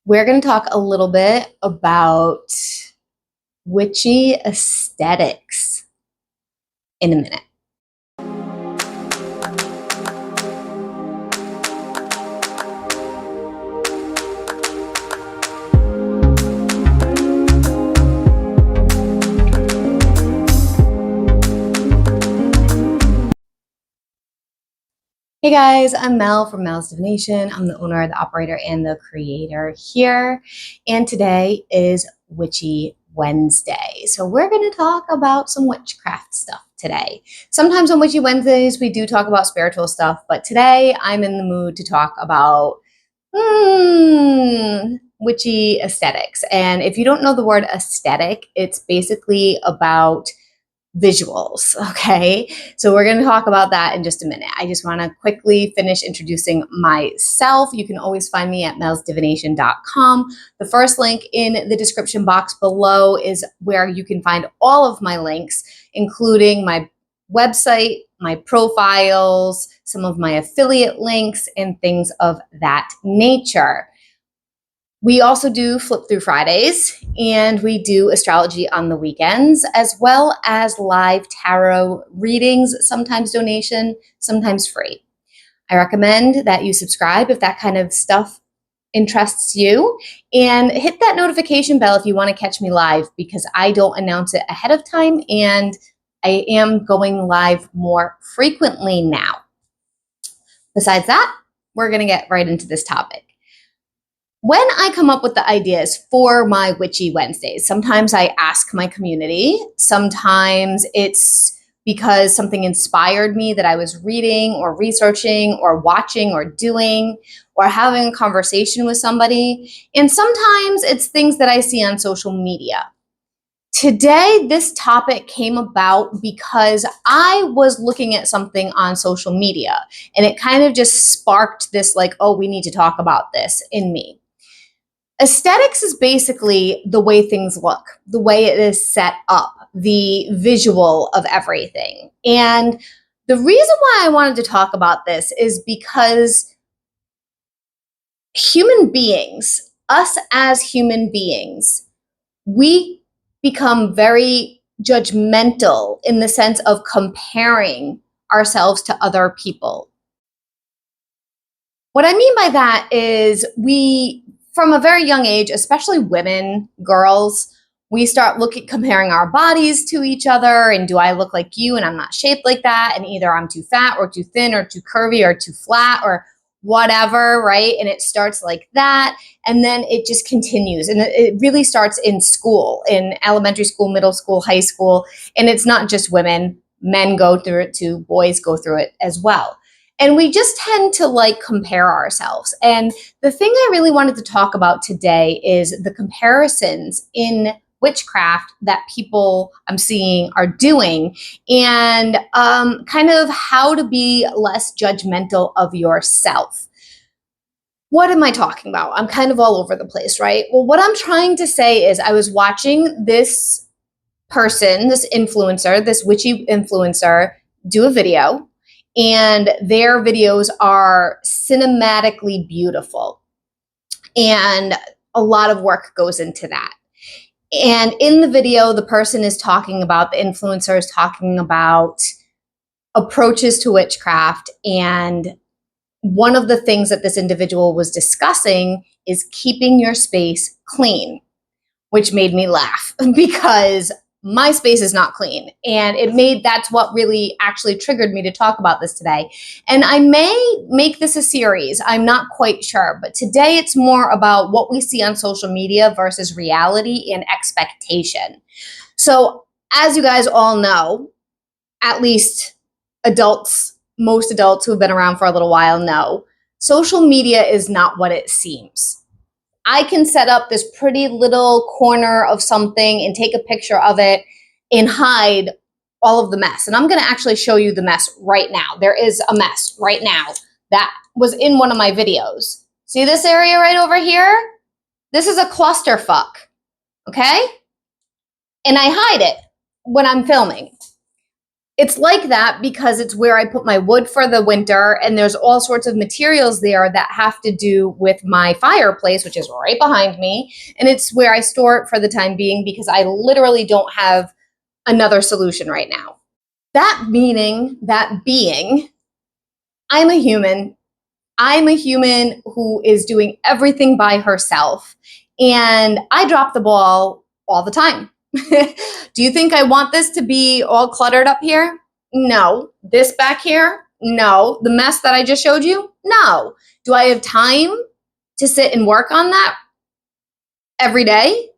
we're going to talk a little bit about witchy aesthetics in a minute. Hey guys, I'm Mel from Melsdivination. I'm the owner, the operator, and the creator here. And today is Witchy Wednesday. So we're going to talk about some witchcraft stuff today. Sometimes on Witchy Wednesdays, we do talk about spiritual stuff, but today I'm in the mood to talk about witchy aesthetics. And if you don't know the word aesthetic, it's basically about visuals. Okay. So we're going to talk about that in just a minute. I just want to quickly finish introducing myself. You can always find me at melsdivination.com. The first link in the description box below is where you can find all of my links, including my website, my profiles, some of my affiliate links, and things of that nature. We also do Flip Through Fridays, and we do astrology on the weekends, as well as live tarot readings, sometimes donation, sometimes free. I recommend that you subscribe if that kind of stuff interests you, and hit that notification bell if you want to catch me live, because I don't announce it ahead of time, and I am going live more frequently now. Besides that, we're going to get right into this topic. When I come up with the ideas for my Witchy Wednesdays, sometimes I ask my community, sometimes it's because something inspired me that I was reading or researching or watching or doing or having a conversation with somebody, and sometimes it's things that I see on social media. Today, this topic came about because I was looking at something on social media, and it kind of just sparked this like, oh, we need to talk about this in me. Aesthetics is basically the way things look, the way it is set up, the visual of everything. And the reason why I wanted to talk about this is because human beings, us as human beings, we become very judgmental in the sense of comparing ourselves to other people. What I mean by that is from a very young age, especially women, girls, we start comparing our bodies to each other. And do I look like you? And I'm not shaped like that. And either I'm too fat or too thin or too curvy or too flat or whatever, right? And it starts like that. And then it just continues. And it really starts in school, in elementary school, middle school, high school. And it's not just women. Men go through it too. Boys go through it as well. And we just tend to compare ourselves. And the thing I really wanted to talk about today is the comparisons in witchcraft that people I'm seeing are doing, and kind of how to be less judgmental of yourself. What am I talking about? I'm kind of all over the place, right? Well, what I'm trying to say is I was watching this person, this influencer, this witchy influencer, do a video. And their videos are cinematically beautiful. And a lot of work goes into that. And in the video, the person is talking about, the influencer is talking about approaches to witchcraft. And one of the things that this individual was discussing is keeping your space clean, which made me laugh because my space is not clean. And that's what really actually triggered me to talk about this today. And I may make this a series. I'm not quite sure. But today it's more about what we see on social media versus reality and expectation. So as you guys all know, at least most adults who have been around for a little while know, social media is not what it seems. I can set up this pretty little corner of something and take a picture of it and hide all of the mess. And I'm going to actually show you the mess right now. There is a mess right now that was in one of my videos. See this area right over here? This is a clusterfuck, okay? And I hide it when I'm filming. It's like that because it's where I put my wood for the winter, and there's all sorts of materials there that have to do with my fireplace, which is right behind me. And it's where I store it for the time being because I literally don't have another solution right now. That being, I'm a human. I'm a human who is doing everything by herself. And I drop the ball all the time. Do you think I want this to be all cluttered up here? No. This back here? No. The mess that I just showed you? No. Do I have time to sit and work on that every day?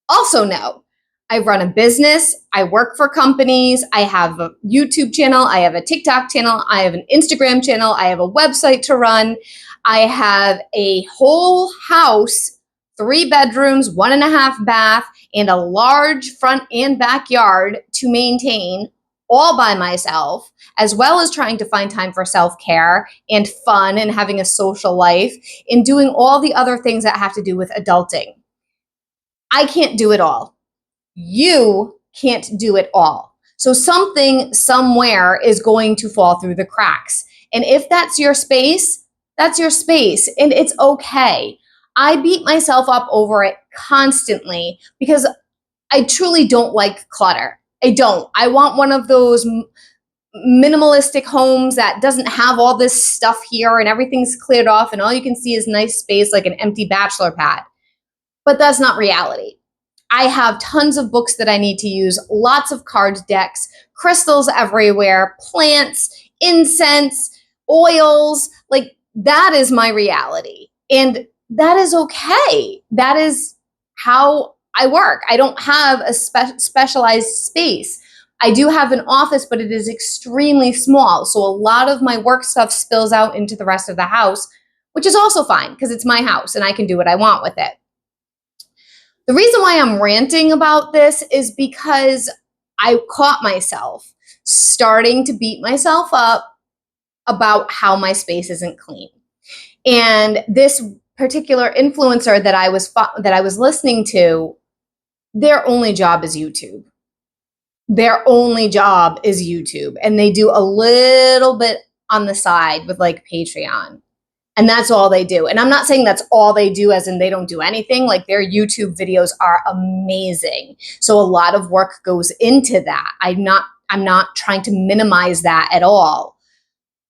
Also, no. I run a business. I work for companies. I have a YouTube channel. I have a TikTok channel. I have an Instagram channel. I have a website to run. I have a whole house, 3 bedrooms, 1.5 bath, and a large front and backyard to maintain all by myself, as well as trying to find time for self-care and fun and having a social life and doing all the other things that have to do with adulting. I can't do it all. You can't do it all. So something somewhere is going to fall through the cracks. And if that's your space, that's your space. And it's okay. I beat myself up over it constantly because I truly don't like clutter. I don't. I want one of those minimalistic homes that doesn't have all this stuff here and everything's cleared off and all you can see is nice space like an empty bachelor pad. But that's not reality. I have tons of books that I need to use, lots of card decks, crystals everywhere, plants, incense, oils. Like that is my reality. And that is okay. That is how I work. I don't have a specialized space. I do have an office, but it is extremely small. So a lot of my work stuff spills out into the rest of the house, which is also fine because it's my house and I can do what I want with it. The reason why I'm ranting about this is because I caught myself starting to beat myself up about how my space isn't clean. And this particular influencer that I was listening to, their only job is YouTube. Their only job is YouTube. And they do a little bit on the side with like Patreon. And that's all they do. And I'm not saying that's all they do as in they don't do anything. Like their YouTube videos are amazing. So a lot of work goes into that. I'm not trying to minimize that at all.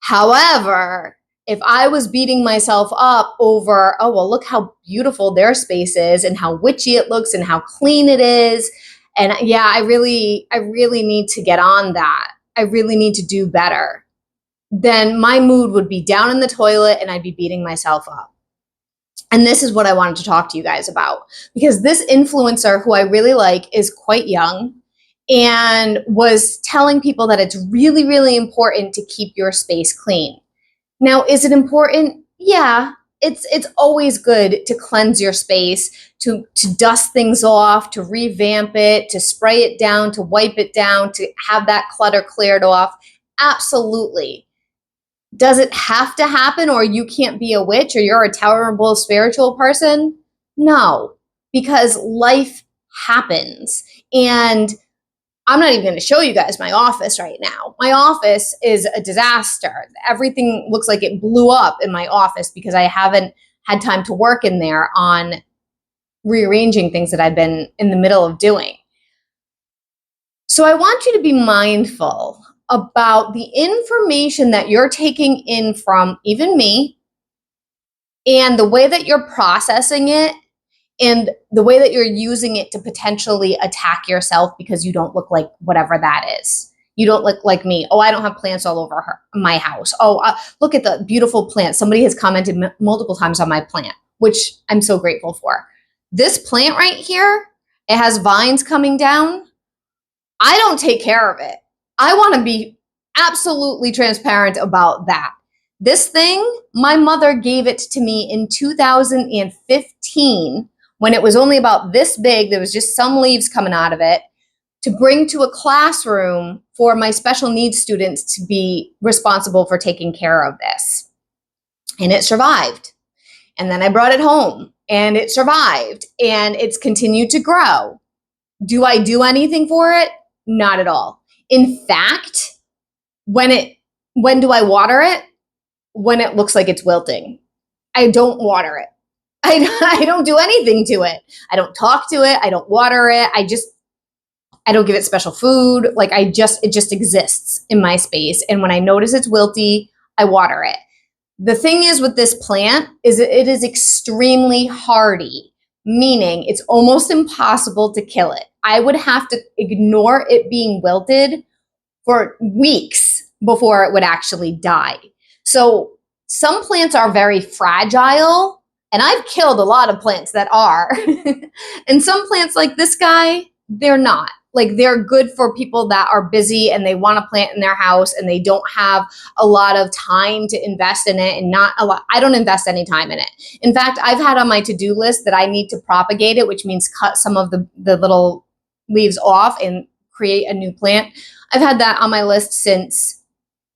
However, if I was beating myself up over, oh, well, look how beautiful their space is and how witchy it looks and how clean it is. And yeah, I really need to get on that. I really need to do better. Then my mood would be down in the toilet and I'd be beating myself up. And this is what I wanted to talk to you guys about because this influencer who I really like is quite young and was telling people that it's really, really important to keep your space clean. Now, is it important? Yeah, it's always good to cleanse your space, to dust things off, to revamp it, to spray it down, to wipe it down, to have that clutter cleared off. Absolutely. Does it have to happen or you can't be a witch or you're a terrible spiritual person? No, because life happens. And I'm not even going to show you guys my office right now. My office is a disaster. Everything looks like it blew up in my office because I haven't had time to work in there on rearranging things that I've been in the middle of doing. So I want you to be mindful about the information that you're taking in from even me and the way that you're processing it and the way that you're using it to potentially attack yourself because you don't look like whatever that is. You don't look like me. Oh, I don't have plants all over my house. Oh, look at the beautiful plant. Somebody has commented multiple times on my plant, which I'm so grateful for. This plant right here, it has vines coming down. I don't take care of it. I want to be absolutely transparent about that. This thing, my mother gave it to me in 2015 when it was only about this big. There was just some leaves coming out of it to bring to a classroom for my special needs students to be responsible for taking care of this. And it survived. And then I brought it home and it survived and it's continued to grow. Do I do anything for it? Not at all. In fact, when do I water it? When it looks like it's wilting. I don't water it. I don't do anything to it. I don't talk to it. I don't water it. I don't give it special food. Like it just exists in my space. And when I notice it's wilty, I water it. The thing is with this plant is it is extremely hardy, meaning it's almost impossible to kill it. I would have to ignore it being wilted for weeks before it would actually die. So some plants are very fragile, and I've killed a lot of plants that are. And some plants like this guy, they're not. Like they're good for people that are busy and they want to plant in their house and they don't have a lot of time to invest in it, and not a lot. I don't invest any time in it. In fact, I've had on my to-do list that I need to propagate it, which means cut some of the little leaves off and create a new plant. I've had that on my list since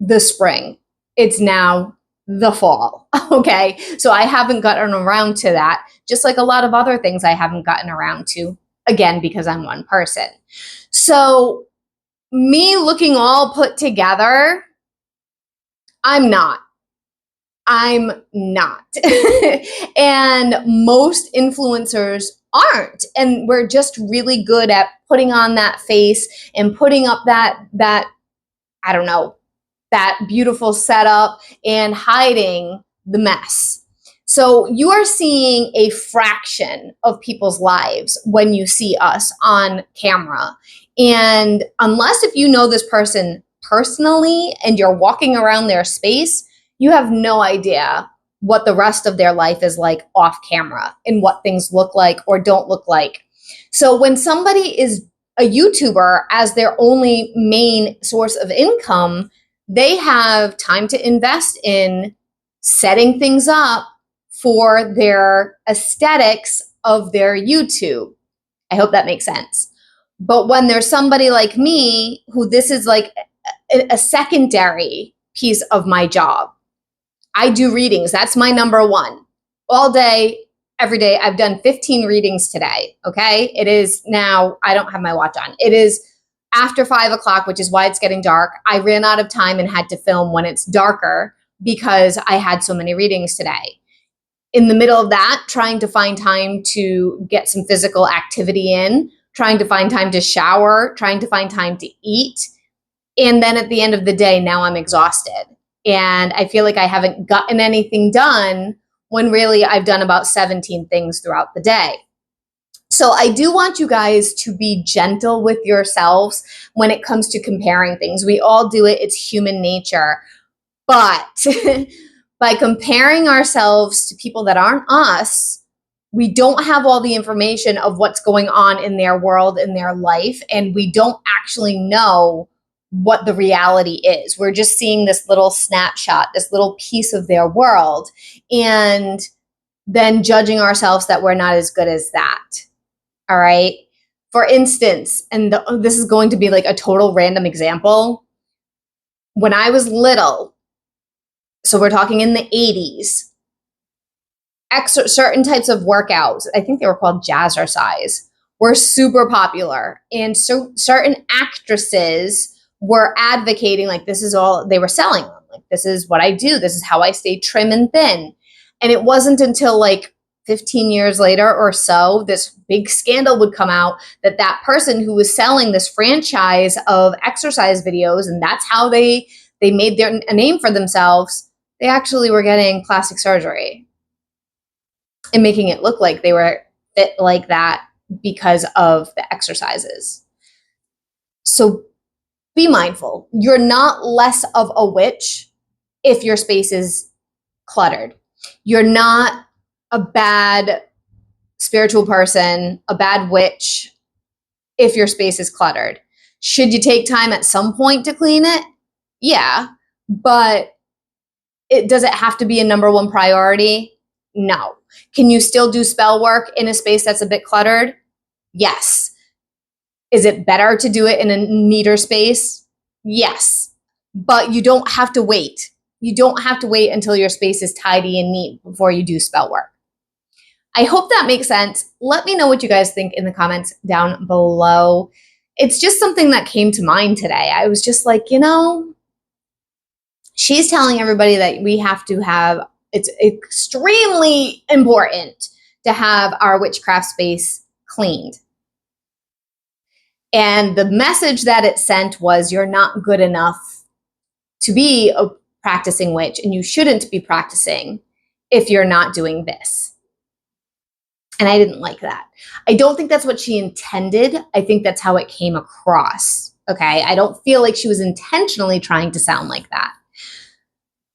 the spring. It's now the fall. Okay. So I haven't gotten around to that, just like a lot of other things I haven't gotten around to, again, because I'm one person. So me looking all put together, I'm not. And most influencers aren't. And we're just really good at putting on that face and putting up that I don't know, that beautiful setup and hiding the mess. So you are seeing a fraction of people's lives when you see us on camera. And unless if you know this person personally and you're walking around their space, you have no idea what the rest of their life is like off camera and what things look like or don't look like. So when somebody is a YouTuber as their only main source of income, they have time to invest in setting things up for their aesthetics of their YouTube. I hope that makes sense. But when there's somebody like me, who this is like a secondary piece of my job, I do readings. That's my number one. All day, every day. I've done 15 readings today. Okay. It is now, I don't have my watch on. It is after 5 o'clock, which is why it's getting dark. I ran out of time and had to film when it's darker because I had so many readings today. In the middle of that, trying to find time to get some physical activity in, trying to find time to shower, trying to find time to eat. And then at the end of the day, now I'm exhausted. And I feel like I haven't gotten anything done when really I've done about 17 things throughout the day. So I do want you guys to be gentle with yourselves when it comes to comparing things. We all do it. It's human nature. But by comparing ourselves to people that aren't us, we don't have all the information of what's going on in their world, in their life, and we don't actually know what the reality is. We're just seeing this little snapshot, this little piece of their world, and then judging ourselves that we're not as good as that. All right. For instance, and this is going to be like a total random example. When I was little, so we're talking in the 80s, certain types of workouts, I think they were called jazzercise, were super popular. And so certain actresses were advocating, like, this is all they were selling them. Like, this is what I do. This is how I stay trim and thin. And it wasn't until like 15 years later or so, this big scandal would come out that that person who was selling this franchise of exercise videos, and that's how they made a name for themselves, they actually were getting plastic surgery and making it look like they were fit like that because of the exercises. So be mindful. You're not less of a witch if your space is cluttered. You're not a bad spiritual person, a bad witch, if your space is cluttered. Should you take time at some point to clean it? Yeah, but does it have to be a number one priority? No. Can you still do spell work in a space that's a bit cluttered? Yes. Is it better to do it in a neater space? Yes. But you don't have to wait. You don't have to wait until your space is tidy and neat before you do spell work. I hope that makes sense. Let me know what you guys think in the comments down below. it's just something that came to mind today. I was just like, she's telling everybody that we have to have, it's extremely important to have our witchcraft space cleaned. And the message that it sent was, you're not good enough to be a practicing witch, and you shouldn't be practicing if you're not doing this. And I didn't like that. I don't think that's what she intended. I think that's how it came across. Okay. I don't feel like she was intentionally trying to sound like that.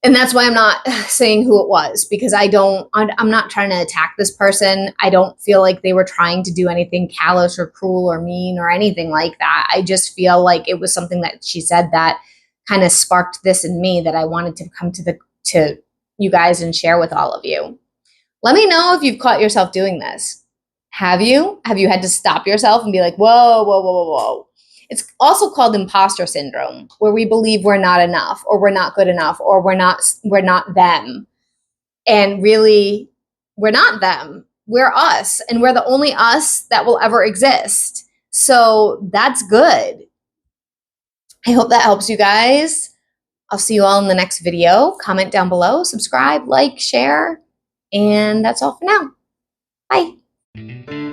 And that's why I'm not saying who it was, because I'm not trying to attack this person. I don't feel like they were trying to do anything callous or cruel or mean or anything like that. I just feel like it was something that she said that kind of sparked this in me, that I wanted to come to you guys and share with all of you. Let me know if you've caught yourself doing this. Have you? Have you had to stop yourself and be like, whoa, whoa, whoa, whoa, whoa? It's also called imposter syndrome, where we believe we're not enough, or we're not good enough, or we're not them. And really, we're not them. We're us, and we're the only us that will ever exist. So that's good. I hope that helps you guys. I'll see you all in the next video. Comment down below, subscribe, like, share, and that's all for now. Bye.